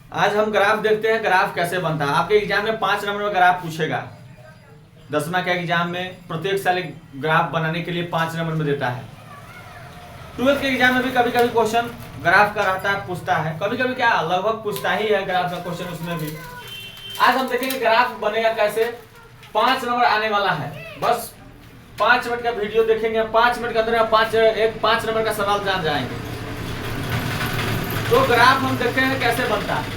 आज हम ग्राफ देखते हैं, ग्राफ कैसे बनता है। आपके एग्जाम में 5 नंबर में ग्राफ पूछेगा। 10वां के एग्जाम में प्रत्येक साल एक ग्राफ बनाने के लिए 5 नंबर में देता है। 12th के एग्जाम में भी कभी कभी क्वेश्चन ग्राफ का रहता है, पूछता है। कभी कभी क्या लगभग पूछता ही है ग्राफ का क्वेश्चन उसमें भी। आज हम देखेंगे ग्राफ बनेगा कैसे। 5 नंबर आने वाला है, बस 5 मिनट का वीडियो देखेंगे। 5 मिनट के अंदर 5 नंबर का सवाल जान जाएंगे। तो ग्राफ हम देखते हैं कैसे बनता है।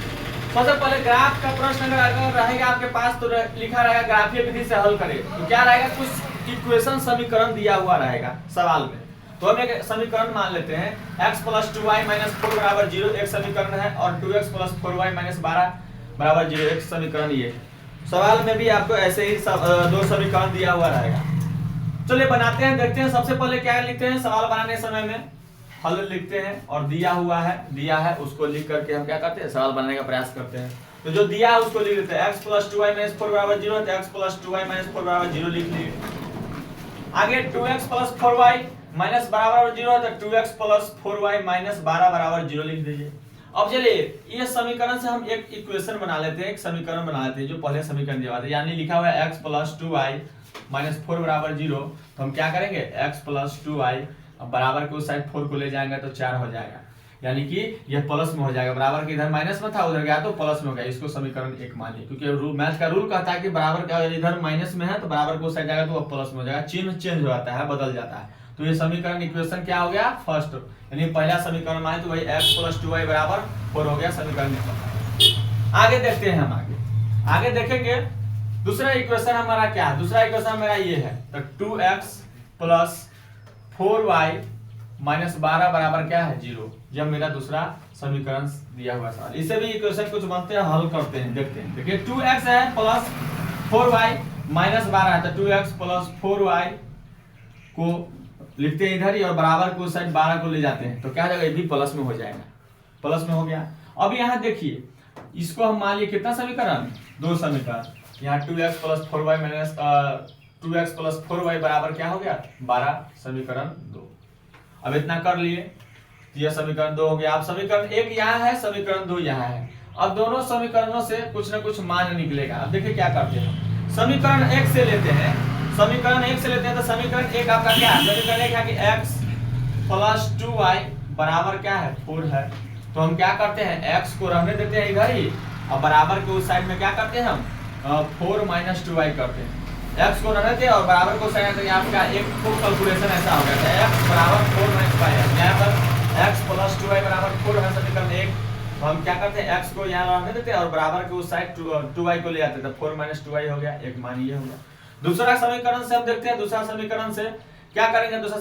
सबसे पहले ग्राफ का प्रश्न अगर रहेगा आपके पास तो लिखा रहेगा ग्राफीय विधि से हल करें। तो क्या रहेगा, कुछ इक्वेशन समीकरण दिया हुआ रहेगा सवाल में। तो हम एक समीकरण मान लेते हैं, x + 2y - 4 = 0 एक समीकरण है, और 2x + 4y - 12 = 0 एक समीकरण। ये सवाल में भी आपको ऐसे ही 2 समीकरण दिया हुआ रहेगा। चलिए बनाते हैं, देखते हैं। सबसे पहले क्या लिखते हैं, सवाल बनाने समय में हल लिखते हैं, और दिया है उसको लिख करके हम क्या करते हैं, सवाल बनाने का प्रयास करते हैं। तो जो दिया है उसको लिख लेते हैं, x + 2y - 4 = 0 तो x + 2y - 4 = 0 लिख लिए। आगे 2x + 4y - बराबर 0 है तो 2x + 4y - 12 = 0 लिख दीजिए। अब चलिए ये समीकरण से हम एक इक्वेशन बना लेते हैं, एक समीकरण बना लेते हैं जो पहले समीकरण दिया हुआ था। यानी लिखा हुआ है x + 2y - 4 = 0। तो हम क्या करेंगे, x + 2y, अब बराबर के उस साइड 4 को ले जाएंगे तो 4 हो जाएगा, यानी कि ये प्लस में हो जाएगा। बराबर के इधर माइनस में था, उधर गया तो प्लस में हो गया। इसको समीकरण 1 मान लिया, क्योंकि मैथ का रूल कहता है कि बराबर का इधर माइनस में है तो बराबर को उस साइड जाएगा तो वो प्लस में हो जाएगा। चिन्ह चेंज हो जाता है, बदल जाता है। तो ये समीकरण इक्वेशन क्या हो गया, फर्स्ट, यानी पहला समीकरण माने तो वही x + 2y = 4 हो गया समीकरण। आगे देखते हैं, हम आगे देखेंगे। दूसरा इक्वेशन हमारा क्या है, दूसरा इक्वेशन हमारा ये है, तो 2x + 4y - 12 बराबर क्या है, 0। जब मेरा दूसरा समीकरण दिया हुआ सवाल, इससे भी इक्वेशन कुछ बनते हैं, हल करते हैं, देखते हैं। देखिए 2x है + 4y - 12 है, तो 2x + 4y को लिखते हैं इधर ही, और बराबर को उस साइड 12 को ले जाते हैं तो क्या हो जाएगा, ये भी प्लस में हो जाएगा। प्लस में हो गया। अब यहाँ देखिए, इसको हम मान लिए कितना समीकरण, 2 समीकरण। यहाँ 2x + 4y - 2x + 4y बराबर क्या हो गया, 12, समीकरण 2। अब इतना कर लिए, यह समीकरण 2 हो गया। अब समीकरण 1 यहाँ है, समीकरण 2 यहाँ है। अब दोनों समीकरणों से कुछ न कुछ मान निकलेगा। अब देखिए क्या करते हैं, समीकरण 1 से लेते हैं, समीकरण 1 से लेते हैं। तो समीकरण 1 आपका क्या है, समीकरण 1 है कि x + 2y बराबर क्या है, 4 है। तो हम क्या करते हैं, x को रहने देते हैं इधर ही, और बराबर के उस साइड में क्या करते हैं हम, 4 - 2y करते हैं। x को रहने देते हैं और बराबर को साइड में आपका एक कैलकुलेशन ऐसा हो गया है, x = 4 - 5 यहाँ पर x + 2y = 4 है समीकरण 1। तो हम क्या करते हैं, x को यहाँ रहने देते हैं और बराबर के उस साइड 2y को ले आते हैं, तो 4 - 2y हो गया, एक मान ये हो गया। दूसरा समीकरण से हम देखते हैं, दूसरा समीकरण से क्या करेंगे, दूसरा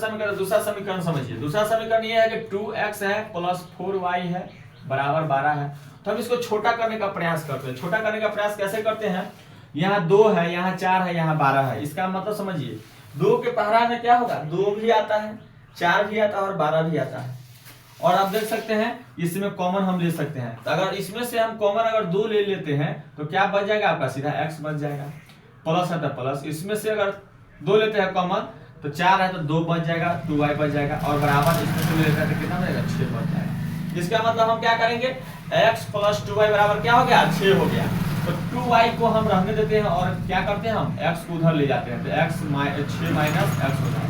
समीकरण समझिए। दूसरा समीकरण ये है कि 2x है + 4y है बराबर 12 है। तो हम इसको छोटा करने का प्रयास करते हैं। छोटा करने का प्रयास कैसे करते हैं, यहाँ 2 है, यहाँ 4 है, यहाँ 12 है। इसका मतलब समझिए, 2 के पहरा में क्या होगा, 2 भी आता है, 4 भी आता है और 12 भी आता है। और आप देख सकते हैं इसमें कॉमन हम ले सकते हैं। तो अगर इसमें से हम कॉमन अगर 2 ले लेते हैं तो क्या बच जाएगा आपका, सीधा x बच जाएगा। प्लस है तो प्लस, इसमें से अगर 2 लेते हैं कॉमन तो 4 है तो 2 बच जाएगा, 2y बच जाएगा, और बराबर इसमें से लेते हैं तो कितना बचेगा, 6 बच जाएगा। इसका मतलब हम क्या करेंगे, x + 2y बराबर क्या हो गया, 6 हो गया। तो 2y को हम रहने देते हैं और क्या करते हैं, हम x को उधर ले जाते हैं, तो x 6 - x हो जाएगा।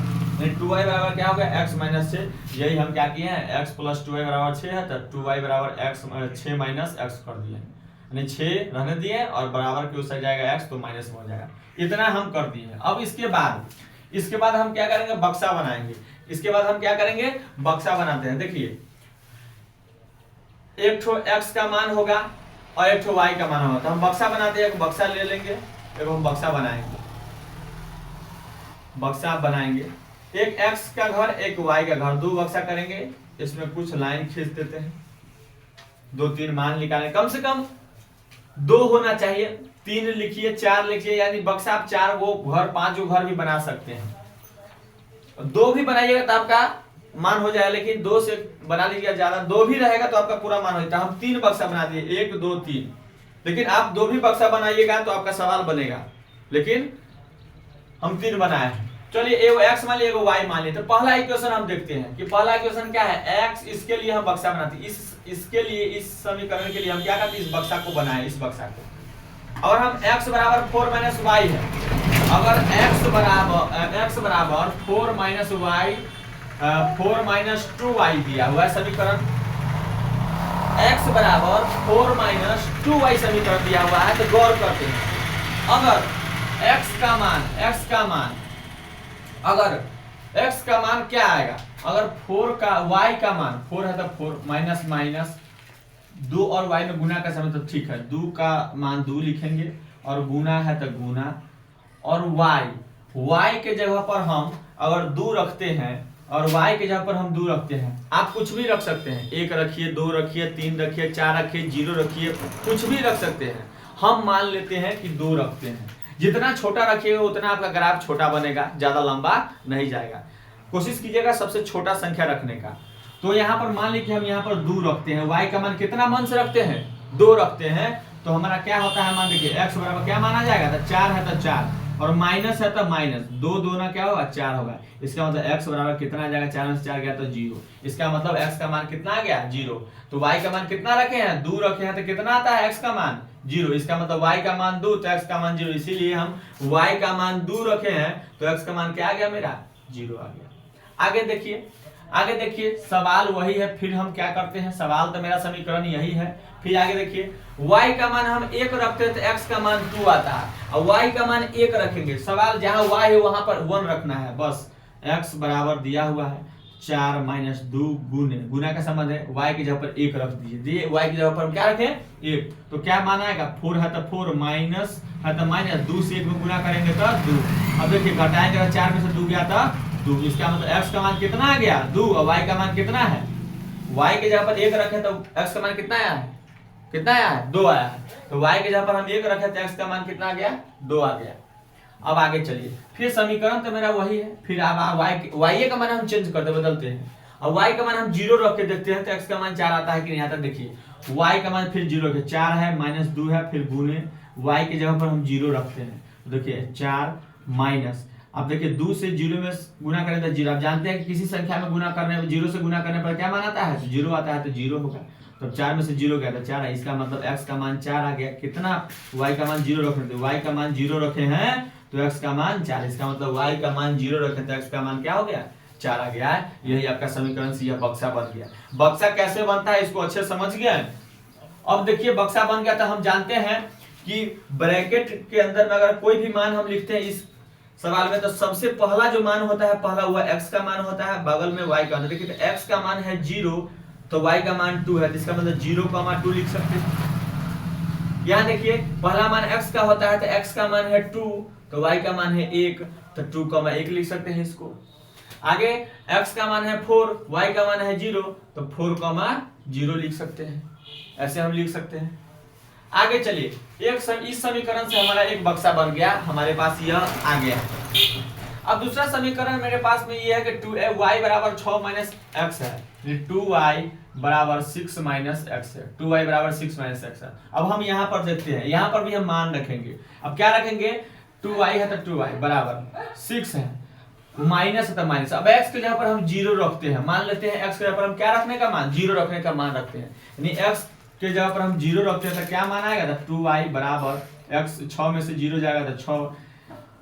2y बराबर क्या हो गया, x - 6। यही हम क्या किए हैं, x + 2y बराबर 6 है, तो 2y बराबर 6 - x कर दिए, यानी 6 रहने दिए और बराबर के उस साइड जाएगा x, तो माइनस में हो जाएगा। इतना हम कर दिए हैं। अब इसके बाद हम क्या करेंगे, बक्सा बनाएंगे। इसके बाद हम क्या करेंगे, बक्सा बनाते हैं। देखिए एक ठो x का मान होगा और एक ठो y का मान होगा, तो हम बक्सा बनाते हैं। एक बक्सा ले लेंगे, एक हम बक्सा बनाएंगे। एक x का घर, एक y का घर, 2 बक्सा करेंगे। इसमें कुछ लाइन खींच देते हैं, 2-3 मान निकालें। कम से कम 2 होना चाहिए, 3 लिखिए, 4 लिखिए, यानी बक्सा आप 4 गो घर, 5 गो घर भी बना सकते हैं। 2 भी बनाइएगा तो आपका मान हो जाएगा, लेकिन 2 से बना लीजिएगा ज्यादा। 2 भी रहेगा तो आपका पूरा मान हो जाता है। हम 3 बक्सा बना दिए, 1 2 3, लेकिन आप 2 भी बक्सा बनाइएगा तो आपका सवाल बनेगा, लेकिन हम 3 बनाए हैं। चलिए एगो x मान लिया, एगो y मान लिया। तो पहला इक्वेशन हम देखते हैं कि पहला इक्वेशन क्या है, x, इसके लिए हम बक्सा बनाते हैं, इसके लिए, इस समीकरण के लिए हम क्या करते हैं, इस बक्सा को बनाए, इस बक्सा को। और हम x बराबर 4 माइनस y है, अगर x बराबर 4 माइनस y 4 माइनस 2y दिया हुआ है समीकरण, x बराबर 4 माइनस 2y समीकरण दिया हुआ है। तो गौर करते हैं, अगर x का मान अगर x का मान क्या आएगा, अगर 4 का y का मान 4 है तो 4 माइनस माइनस 2 और y में गुना का समय, तो ठीक है 2 का मान 2 लिखेंगे और गुना है तो गुना, और y के जगह पर हम अगर 2 रखते हैं और y के जगह पर हम 2 रखते हैं, आप कुछ भी रख सकते हैं, 1 रखिए, 2 रखिए, 3 रखिए, 4 रखिए, 0 रखिए, कुछ भी रख सकते हैं। हम मान लेते हैं कि 2 रखते हैं, जितना छोटा रखिएगा उतना आपका ग्राफ छोटा बनेगा, ज्यादा लंबा नहीं जाएगा। कोशिश कीजिएगा सबसे छोटा संख्या रखने का। तो यहाँ पर मान लीजिए हम यहाँ पर 2 रखते हैं, y का मान कितना मान से रखते हैं, 2 रखते हैं, तो हमारा क्या होता है, मान देखिए x बराबर क्या माना जाएगा, तो 4 है तो 4, और माइनस है तो माइनस 2 दूना क्या होगा 4 होगा। इसका मतलब x बराबर कितना आ जाएगा, 4 में से 4 गया तो 0। इसका मतलब x का मान कितना आ गया, 0। तो y का मान कितना रखे हैं, 2 रखे हैं, तो कितना आता है x का मान 0। इसका मतलब y का मान 2 तो x का मान 0, इसीलिए हम y का मान 2 रखे हैं, तो x का मान क्या आ गया मेरा, 0 आ गया। आगे देखिए सवाल वही है, फिर हम क्या करते हैं, सवाल तो मेरा समीकरण यही है। फिर आगे देखिए y का मान हम 1 रखते हैं तो x का मान 2 आता है, और y का मान 1 रखेंगे, सवाल जहां y है वहां पर 1 रखना है बस। x बराबर दिया हुआ है 4 माइनस 2 गुना का संबंध है, y की जगह पर 1 रख दीजिए, y की जगह पर हम क्या रखें 1, तो क्या मान आएगा 4 है तो 4, माइनस है तो माइनस, 2 से 1 में गुना करेंगे तो 2। अब देखिए घटाएंगे, 4 में से 2 गया था 2, इसका मतलब x का मान कितना आ गया 2, और y का मान कितना है, y की जगह पर 1 रखे तो x का मान कितना आया है, 2 आया है। तो y की जगह पर हम 1 रखे तो x का मान कितना आ गया, 2 आ गया। अब आगे चलिए, फिर समीकरण तो मेरा वही है, फिर अब y का मान हम चेंज करते बदलते हैं, और y का मान हम 0 रख के देखते हैं तो x का मान 4 आता है कि नहीं आता। देखिए y का मान फिर 0 रखे, 4 है माइनस 2 है, फिर गुने y की जगह पर हम 0 रखते हैं, तो देखिए 4 माइनस, अब देखिए 2 से 0 में गुना करें तो 0। आप जानते हैं कि किसी संख्या में गुना करने 0 से गुना करने पर क्या मान आता है, 0 आता है, तो 0 होगा। तो 4 में से 0 गया तो 4 है, इसका मतलब x का मान 4 आ गया। कितना, y का मान 0 रखे, तो y का मान 0 रखे हैं तो x का मान 4, इसका मतलब y का मान 0 रखे तो x का मान क्या हो गया, 4 आ गया है। यही आपका समीकरण से यह बक्सा बन गया। बक्सा कैसे बनता है इसको अच्छे समझ गए। अब देखिए बक्सा बन गया, तो हम जानते हैं कि ब्रैकेट के अंदर में अगर कोई भी मान हम लिखते हैं इस सवाल में, तो सबसे पहला जो मान होता है, पहला हुआ x का मान होता है, बगल में y का मान। देखिए तो x का मान है 0 तो y का मान 2 है, इसका मतलब 0,2 लिख सकते हैं। यहाँ देखिए पहला मान x का होता है तो x का मान है 2 तो y का मान है 1, तो 2,1 लिख सकते हैं इसको। आगे x का मान है 4, y का मान है 0 तो 4,0 लिख सकते हैं, ऐसे हम लिख सकते हैं। आगे चलिए, इस समीकरण से हमारा एक बक्सा बन गया, हमारे पास यह आ गया। अब दूसरा समीकरण मेरे पास में ये है कि 2y बराबर 6 माइनस x है, 2y बराबर 6 माइनस x है, 2y बराबर 6 माइनस x है। अब हम यहाँ पर देखते हैं, यहाँ पर भी हम मान रखेंगे। अब क्या रखेंगे, 2y है तो 2y बराबर 6 है, माइनस है तो माइनस। अब x के जगह पर हम 0 रखते हैं, मान लेते हैं x के जगह पर हम क्या रखने का मान, 0 रखने का मान रखते हैं, यानी x के जगह पर हम 0 रखते हैं तो क्या मान आएगा, तो 2y बराबर x 6 में से 0 जाएगा तो 6,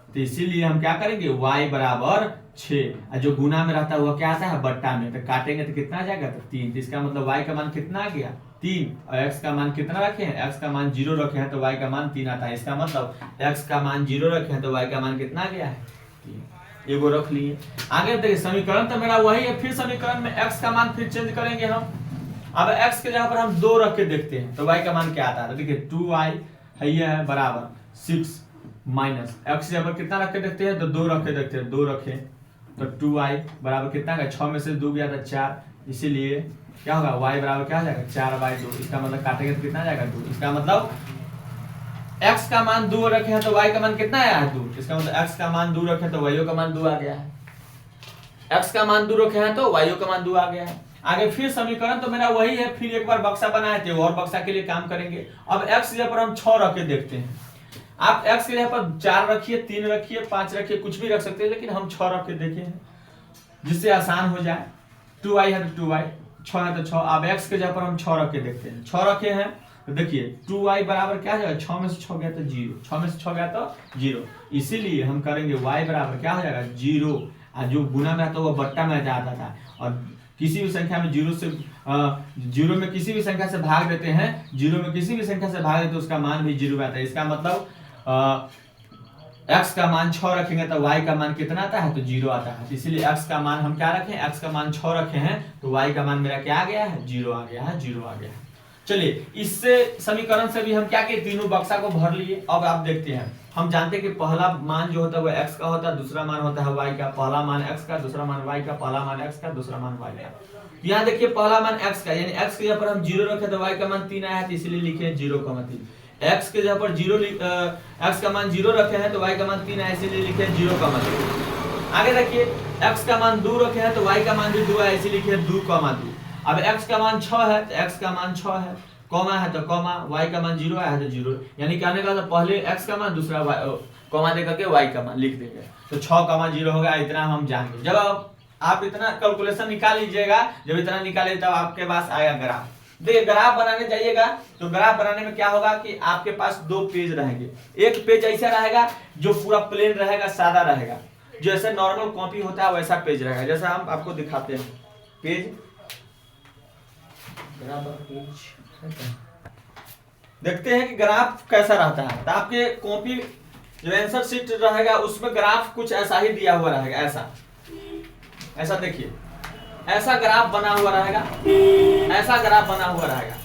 तो इसीलिए हम क्या करेंगे y बराबर 6, जो गुना में रहता है वो क्या आता है बट्टा में, तो काटेंगे तो कितना जाएगा, तो 3। तो इसका मतलब y का मान कितना आ गया 3, और x का मान कितना रखे हैं, x का मान 0 रखे हैं तो y का मान 3 आता है। इसका मतलब x का मान 0 रखे हैं तो y का मान कितना आ गया है 3, एगो रख लिए। आगे देखिए समीकरण तो मेरा वही है, फिर समीकरण में x का मान फिर चेंज करेंगे हम। अब x के जगह पर हम 2 रख के देखते हैं तो y का मान क्या आता है, देखिए 2y है बराबर 6 माइनस x के जगह पर कितना रख के देखते हैं, तो 2 रख के देखते हैं, 2 रखे तो 2y बराबर कितना गया, 6 में से 2 गया था 4, इसीलिए क्या होगा y बराबर क्या हो जाएगा 4/2। इसका मतलब काटेंगे तो कितना जाएगा 2। इसका मतलब x का मान 2 रखे हैं तो y का मान कितना आया है 2। इसका मतलब x का मान 2 रखे तो y का मान 2 आ गया है, x का मान 2 रखे हैं तो y का मान 2 आ गया है। आगे फिर समीकरण तो मेरा वही है, फिर एक बार बक्सा बनाए थे और बक्सा के लिए काम करेंगे। अब x जगह पर हम 6 रख के देखते हैं। आप x के जगह पर 4 रखिए, 3 रखिए, 5 रखिए, कुछ भी रख सकते हैं, लेकिन हम 6 रख के देखे हैं जिससे आसान हो जाए। 2y है तो 2y, 6 है तो 6। अब x के जगह पर हम 6 रख के देखते हैं। 6 रखे हैं तो देखिए 2y बराबर क्या जाएगा, 6 में से 6 गया तो 0, 6 में से 6 गया तो 0। इसीलिए हम करेंगे y बराबर क्या हो जाएगा 0, और जो गुना में आता है वो बट्टा में जाता था। और किसी भी संख्या में जीरो में किसी भी संख्या से भाग देते हैं, जीरो में किसी भी संख्या से भाग देते हैं, उसका मान भी 0 आता है। इसका मतलब x का मान 6 रखेंगे तो y का मान कितना आता है, तो 0 आता है। इसीलिए x का मान हम क्या रखें, x का मान 6 रखे हैं तो y का मान मेरा क्या आ गया है, 0 आ गया है, 0 आ गया है। चलिए इससे समीकरण से भी हम क्या किए, तीनों बक्सा को भर लिए। अब आप देखते हैं, हम जानते हैं कि पहला मान जो होता है वो x का होता है, दूसरा मान होता है y का। पहला मान x का, दूसरा मान y का, पहला मान x का, दूसरा मान y का। यहाँ देखिए पहला मान x का, यानी x के जगह पर हम 0 रखे तो y का मान 3 आया है, तो इसीलिए लिखे 0,3। x के जगह पर x का मान 0 रखे हैं तो y का मान 3 आया, इसीलिए लिखे 0,3। आगे देखिए x का मान 2 रखे हैं तो y का मान भी 2 आया, इसीलिए लिखे 2,2। अब x का मान 6 है तो x का मान 6 है, कॉमा है तो कॉमा, y का मान 0 आया है तो 0। यानी कहने का मतलब पहले x का मान, दूसरा कॉमा दे करके y का मान लिख देंगे, तो 6,0 हो गया। इतना हम जान गए। जब आप इतना कैलकुलेशन निकाल लीजिएगा, जब इतना निकाले तब आपके पास आएगा ग्राफ। देखिए ग्राफ बनाने जाइएगा तो ग्राफ बनाने में क्या होगा कि आपके पास 2 पेज रहेंगे। एक पेज ऐसा रहेगा जो पूरा प्लेन रहेगा, सादा रहेगा, जैसे नॉर्मल कॉपी होता है वैसा पेज रहेगा। जैसा हम आपको दिखाते हैं पेज, देखते हैं कि ग्राफ कैसा रहता है। तो आपके कॉपी जो आंसर शीट रहेगा उसमें ग्राफ कुछ ऐसा ही दिया हुआ रहेगा, ऐसा देखिए, ऐसा ग्राफ बना हुआ रहेगा, ऐसा ग्राफ बना हुआ रहेगा,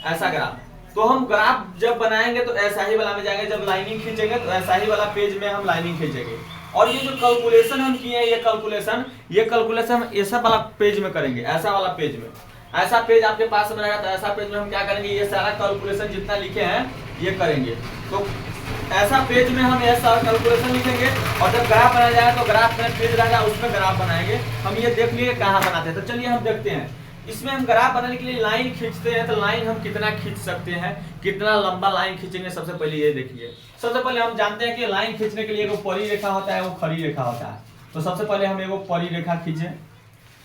ऐसा ग्राफ। तो हम ग्राफ जब बनाएंगे तो ऐसा ही वाला में जाएंगे, जब लाइनिंग खींचेंगे तो ऐसा ही वाला पेज में हम लाइनिंग खींचेंगे। और ये जो कैलकुलेशन हम किए हैं, ये कैलकुलेशन हम ऐसा वाला पेज में करेंगे, ऐसा वाला पेज में। ऐसा पेज आपके पास में रहेगा तो ऐसा पेज में हम क्या करेंगे, ये सारा कैलकुलेशन जितना लिखे हैं ये करेंगे। तो ऐसा पेज में हम ऐसा कैलकुलेशन लिखेंगे, और जब ग्राफ बनाया जाएगा तो ग्राफ में पेज रहेगा उसमें ग्राफ बनाएंगे। हम ये देख लिए कहाँ बनाते हैं। तो चलिए हम देखते हैं, इसमें हम ग्राफ बनाने के लिए लाइन खींचते हैं, तो लाइन हम कितना खींच सकते हैं, कितना लंबा लाइन खींचेंगे। सबसे पहले ये देखिए, सबसे पहले हम जानते हैं कि लाइन खींचने के लिए एगो परी रेखा होता है, वो खड़ी रेखा होता है। तो सबसे पहले हम एगो परी रेखा खींचे,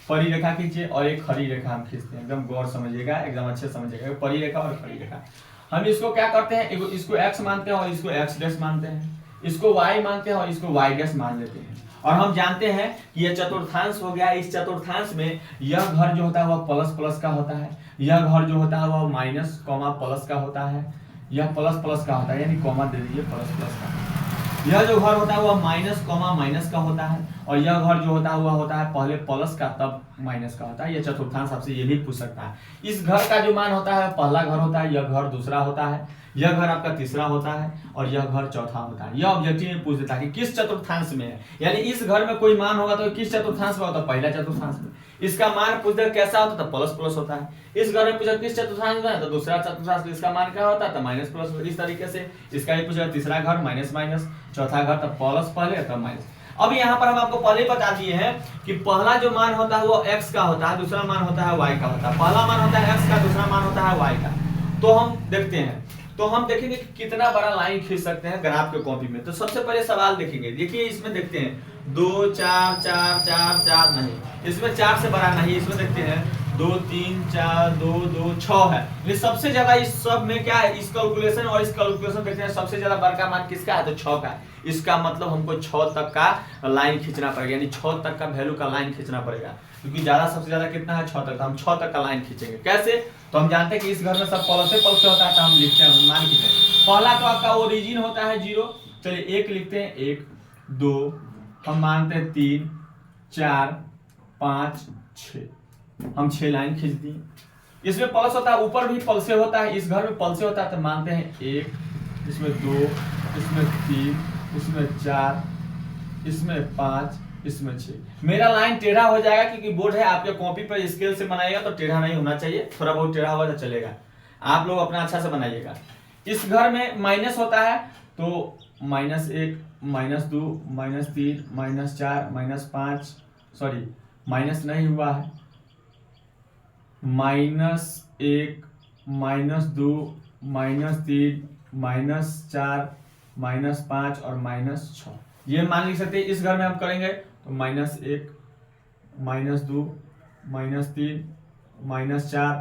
परी रेखा खींचे, और एक खड़ी रेखा हम खींचते हैं। एकदम गौर समझिएगा, एकदम अच्छे समझिएगा, परी रेखा और खड़ी रेखा। हम इसको क्या करते हैं, इसको x मानते हैं और इसको x डैश मानते हैं, इसको y मानते हैं और इसको y डैश मान लेते हैं। और हम जानते हैं कि यह चतुर्थांश हो गया। इस चतुर्थांश में यह घर जो होता है वह प्लस प्लस का होता है, यह घर जो होता है वह माइनस कॉमा प्लस का होता है, यह प्लस प्लस का होता है, यानी कॉमा दे दीजिए, प्लस प्लस का। यह जो घर होता है वह माइनस कॉमा माइनस का होता है, और यह घर जो होता है वह होता है पहले प्लस का तब माइनस का होता है। यह चतुर्थांश आपसे ये भी पूछ सकता है। इस घर का जो मान होता है पहला घर होता है, यह घर दूसरा होता है, यह घर आपका तीसरा होता है, और यह घर चौथा होता है। यह ऑब्जेक्टिव में पूछ देता है कि किस चतुर्थांश में है, यानी इस घर में कोई मान होगा तो किस चतुर्थांश में होता है, पहला चतुर्थांश में। इसका मान पूछते कैसा होता है तो प्लस प्लस होता है। इस घर में पूछा किस चतुर्थांश में है तो दूसरा चतुर्थांश, इसका मान क्या होता है तो माइनस प्लस। इस तरीके से इसका भी पूछा तीसरा घर माइनस माइनस, चौथा घर तब प्लस पहले तब माइनस। अब यहाँ पर हम आपको पहले बता दिए हैं कि पहला जो मान होता है वो x का होता है, दूसरा मान होता है y का होता है। पहला मान होता है x का, दूसरा मान होता है y का। तो हम देखते हैं, तो हम देखेंगे कि कितना बड़ा लाइन खींच सकते हैं ग्राफ के कॉपी में। तो सबसे पहले सवाल देखेंगे, देखिए इसमें देखते हैं 2 4 4 4 4 नहीं, इसमें 4 से बड़ा नहीं। इसमें देखते हैं 2 3 4 2 2 6 है। ये सबसे ज्यादा इस सब में क्या है, इस कैलकुलेशन और इस कैलकुलेशन देखते हैं सबसे ज्यादा बड़का मान किसका है तो 6 का है। इसका मतलब हमको 6 तक का लाइन खींचना पड़ेगा, यानी 6 तक का वैल्यू का लाइन खींचना पड़ेगा, क्योंकि ज्यादा सबसे ज्यादा कितना है 6 तक। तो हम 6 तक का लाइन खींचेंगे। कैसे, तो हम जानते हैं कि इस घर में सब प्लस से होता है, तो हम लिखते हैं मान खींचेंगे। पहला तो आपका ओरिजिन होता है 0, चलिए 1 लिखते हैं, 1 2 हम मानते हैं 3 4 5 6, हम 6 लाइन खींच दिए। इसमें प्लस होता है, ऊपर भी प्लस से होता है, इस घर में प्लस से होता है, तो मानते हैं 1, इसमें 2, इसमें 3, इसमें 4, इसमें 5, इसमें 6। मेरा लाइन टेढ़ा हो जाएगा क्योंकि बोर्ड है, आपके कॉपी पर स्केल से बनाइएगा तो टेढ़ा नहीं होना चाहिए, थोड़ा बहुत टेढ़ा होगा तो चलेगा। आप लोग अपना अच्छा से बनाइएगा। इस घर में माइनस होता है तो -1 -2 -3 -4 -5, सॉरी माइनस नहीं हुआ है, -1 -2 -3 -4 -5 और -6, ये मान लिख सकते हैं। इस घर में हम करेंगे तो -1 -2 -3 -4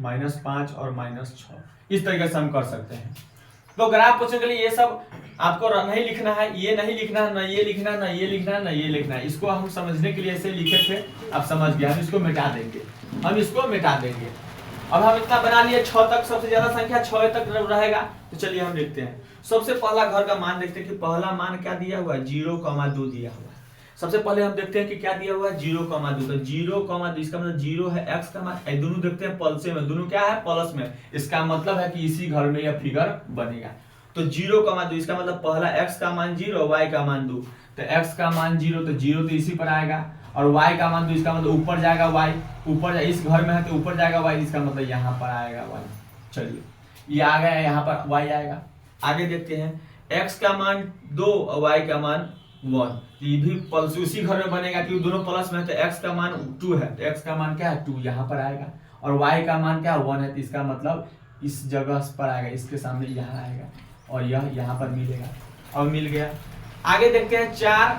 -5 और -6, इस तरीके से हम कर सकते हैं। तो ग्राफ पूछने के लिए ये सब आपको नहीं लिखना है, ये नहीं लिखना है, ना ये लिखना है, ना ये लिखना है, ना ये लिखना है। इसको हम समझने के लिए ऐसे लिखे थे, आप समझ गए। हम इसको मिटा देंगे, हम इसको मिटा देंगे। अब हम इतना बना लिए, 6 तक सबसे ज्यादा संख्या 6 तक रहेगा। तो चलिए हम लिखते हैं। सबसे पहला घर का मान देखते हैं कि पहला मान क्या दिया हुआ है, 0,2 दिया हुआ है। सबसे पहले हम देखते हैं कि क्या दिया हुआ है, 0,2। तो 0,2 इसका मतलब 0 है, x का मान, दोनों देखते हैं पल्से में, दोनों क्या है प्लस में। इसका मतलब है कि इसी घर में यह फिगर बनेगा। तो 0,2 इसका मतलब पहला x का मान 0, y का मान 2। तो x का मान 0, तो 0 तो इसी पर आएगा, और y का मान 2, इसका मतलब ऊपर जाएगा y, ऊपर इस घर में है तो ऊपर जाएगा y, इसका मतलब यहाँ पर आएगा y। चलिए ये आ गया, यहाँ पर y आएगा। आगे देखते हैं, x का मान 2 और y का मान 1, ये भी प्लस उसी घर में बनेगा क्योंकि दोनों प्लस में है। तो x का मान 2 है, तो x का मान क्या है 2, यहाँ पर आएगा, और y का मान क्या 1 है, तो इसका मतलब इस जगह पर आएगा, इसके सामने यहाँ आएगा, और यह यहाँ पर मिलेगा। और मिल गया। आगे देखते हैं 4,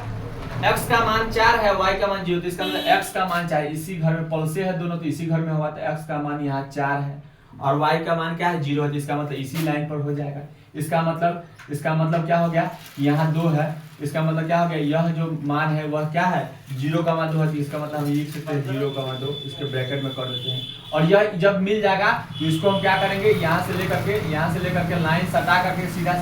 x का मान 4 है, y का मान 0, तो इसका मतलब x का मान 4, इसी घर में पलसे है दोनों, तो इसी घर में हुआ, तो x का मान यहाँ 4 है, और y का मान क्या है 0 है, तो इसका मतलब इसी लाइन पर हो जाएगा। इसका मतलब क्या हो गया, यहाँ 2 है, इसका मतलब क्या हो गया, यह जो मान है वह क्या है 0,2 है, तो इसका मतलब हम लिख सकते हैं 0,2, इसके ब्रैकेट में कर देते हैं। और यह जब मिल जाएगा तो इसको हम क्या करेंगे, यहाँ से लेकर के लाइन सटा करके सीधा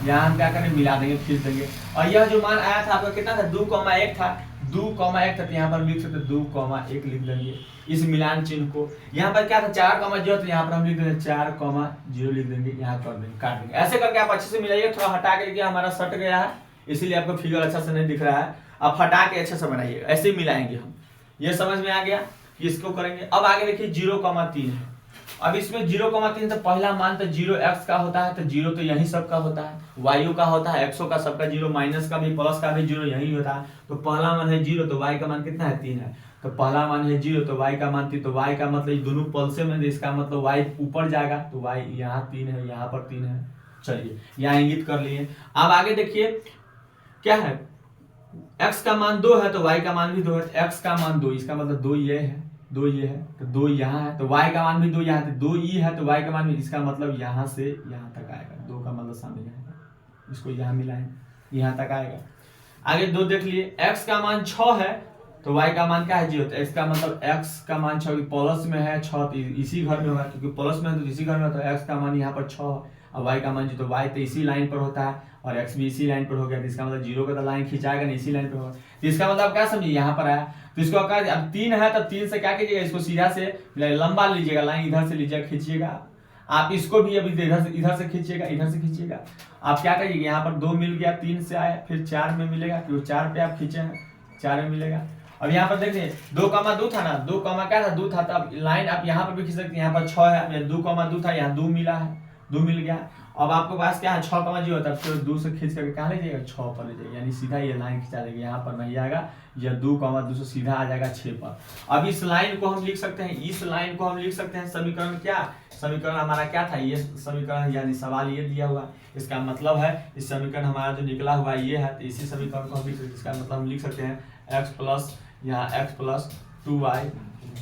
यहाँ हम क्या करेंगे, मिला देंगे, खींच देंगे। और यह जो मान आया था आपका कितना था, 2,1 था, 2,1 था, तो यहाँ पर लिख सकते 2,1 लिख देंगे इस मिलान चिन्ह को। यहाँ पर क्या था 4,0, तो यहाँ पर हम लिख देंगे 4,0 लिख देंगे, यहाँ कर देंगे, काट देंगे। ऐसे करके आप अच्छे से मिलाइए। थोड़ा हटा के लिखिए, हमारा सट गया है इसीलिए आपको फिगर अच्छा से नहीं दिख रहा है। आप हटा के अच्छे से बनाइएगा, ऐसे ही मिलाएंगे हम। ये समझ में आ गया कि इसको करेंगे। अब आगे देखिए 0,3 है। अब इसमें 0,3 तो पहला मान तो 0x का होता है, तो 0 तो यही सब का होता है, y का होता है, x का सबका 0, माइनस का भी प्लस का भी 0 यही होता है। तो पहला मान है 0, तो y का मान कितना है 3 है। तो पहला मान है 0, तो y का मान 3, तो y का मतलब दोनों पल्से में, इसका मतलब y ऊपर जाएगा, तो y यहाँ 3 है, यहाँ पर 3 है। चलिए यहाँ इंगित कर लिए। अब आगे देखिए क्या है, x का मान 2 है, तो y का मान भी 2 है, x का मान 2, इसका मतलब 2 ये है, 2 ये है, तो 2 यहाँ है, तो y का मान भी 2 यहाँ है, 2 ई है, तो y का मान भी, इसका मतलब यहाँ से यहाँ तक आएगा, 2 का मतलब सामने जाएगा, इसको यहाँ मिलाएं, यहाँ तक आएगा। आगे 2 देख लिए, x का मान 6 है, तो y का मान क्या है 0, तो इसका मतलब x का मान 6 प्लस में है, 6 इसी घर में होगा, क्योंकि प्लस में है तो इसी घर में, तो x का मान यहाँ पर 6 और y का मान 0, तो y तो इसी लाइन पर होता है और x भी इसी लाइन पर हो गया, तो इसका मतलब 0 का तो लाइन खिंचाएगा नहीं, इसी लाइन पर होगा। तो इसका मतलब क्या समझिए, यहाँ पर आया, तो इसको अब 3 है, तो 3 से क्या कीजिएगा, इसको सीधा से लंबा लीजिएगा, लाइन इधर से लीजिएगा, खींचिएगा। आप इसको भी अभी इधर से खींचिएगा, इधर से खींचिएगा। आप क्या करिएगा, यहाँ पर 2 मिल गया, 3 से आया, फिर 4 में मिलेगा, क्योंकि 4 पे आप खींचे हैं, 4 में मिलेगा। अब यहाँ पर देखिए 2,2 था ना, 2, क्या था 2 था, तो अब लाइन आप यहाँ पर भी खींच सकते हैं, यहाँ पर 6 है, 2,2 था, यहाँ 2 मिला है, 2 मिल गया। अब आपके पास क्या है 6,0 होता है, फिर 2 से खींच करके कहाँ ले जाएगा 6 पर ले जाएगा, यानी सीधा ये लाइन खिंचा देगा, यहाँ पर नहीं आएगा, यह 2,2 से सीधा आ जाएगा 6 पर। अब इस लाइन को हम लिख सकते हैं, इस लाइन को हम लिख सकते हैं समीकरण, क्या समीकरण हमारा क्या था, ये समीकरण यानी सवाल ये दिया हुआ, इसका मतलब है इस समीकरण हमारा जो निकला हुआ ये है, तो इसी समीकरण को हम लिख सकते हैं। इसका मतलब हम लिख सकते हैं x प्लस यहाँ x प्लस 2y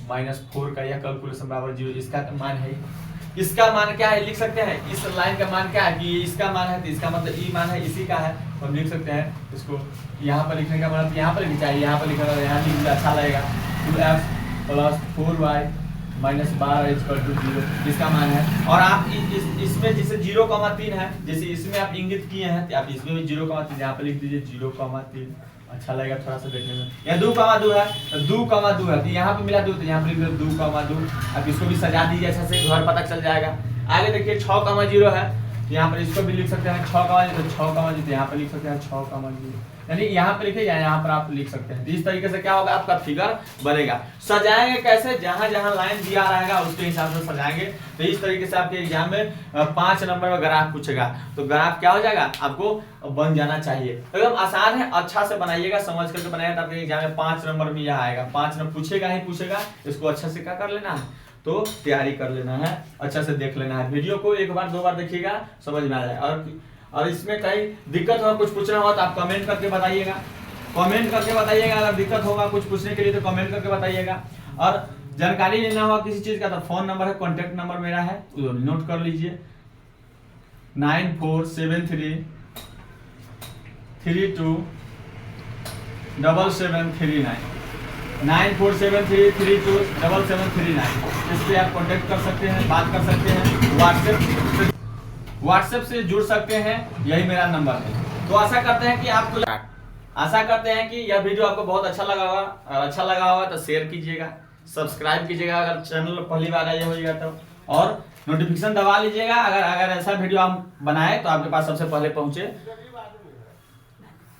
माइनस 4 का यह कैलकुलेशन बराबर 0, इसका मान है, इसका मान क्या है लिख सकते हैं, इस लाइन का मान क्या है कि इसका मान है, तो इसका मतलब ई मान है, इसी का है, तो हम लिख सकते हैं इसको यहाँ पर लिखने का मतलब यहाँ पर लिखना चाहिए, यहाँ पर लिखना यहाँ लिख अच्छा लगेगा, 2x प्लस 4y माइनस 12 0 इसका मान है। और आप इसमें जैसे 0,3 है, जैसे इसमें आप इंगित किए हैं, तो आप इसमें भी 0,3 यहाँ पर लिख दीजिए 0,3, अच्छा लगेगा थोड़ा सा देखने में। या 2,2 है, तो 2,2 है, तो यहाँ पे मिला 2, तो यहाँ पे लिख दो 2,2। अब इसको भी सजा दीजिए अच्छा से, घर पता चल जाएगा। आगे देखिए 6,0 है, यहाँ पर इसको भी लिख सकते हैं 6,0, तो 6,0 तो यहाँ पर लिख सकते हैं 6,0, यानी यहाँ पे लिखे या यहाँ पर आप लिख सकते हैं। इस तरीके से क्या होगा आपका फिगर बनेगा। सजाएंगे कैसे, जहां जहां लाइन दिया रहेगा उसके हिसाब से सजाएंगे। तो इस तरीके से आपके एग्जाम में 5 नंबर में ग्राफ पूछेगा, तो ग्राफ क्या हो जाएगा आपको बन जाना चाहिए। एकदम आसान है, अच्छा से बनाइएगा, समझ करके बनाएगा, आपके एग्जाम में 5 नंबर में यह आएगा। 5 नंबर पूछेगा ही पूछेगा, इसको अच्छा से क्या कर लेना है, तो तैयारी कर लेना है, अच्छा से देख लेना है। वीडियो को 1 बार 2 बार देखिएगा, समझ में आ जाएगा। और इसमें कहीं दिक्कत हो, कुछ पूछना हो तो आप कमेंट करके बताइएगा। कमेंट करके बताइएगा, अगर दिक्कत होगा कुछ पूछने के लिए तो कमेंट करके बताइएगा। और जानकारी लेना होगा किसी चीज़ का तो फोन नंबर है, कॉन्टैक्ट नंबर मेरा है, तो नोट कर लीजिए 9473327739 9473327739। इस पे आप कॉन्टैक्ट कर सकते हैं, बात कर सकते हैं, व्हाट्सएप से जुड़ सकते हैं, यही मेरा नंबर है। तो आशा करते हैं कि यह वीडियो आपको बहुत अच्छा लगा होगा। अगर अच्छा लगा होगा तो शेयर कीजिएगा, सब्सक्राइब कीजिएगा अगर चैनल पहली बार आया होगा तो, और नोटिफिकेशन दबा लीजिएगा। अगर ऐसा वीडियो हम बनाए तो आपके पास सबसे पहले पहुंचे।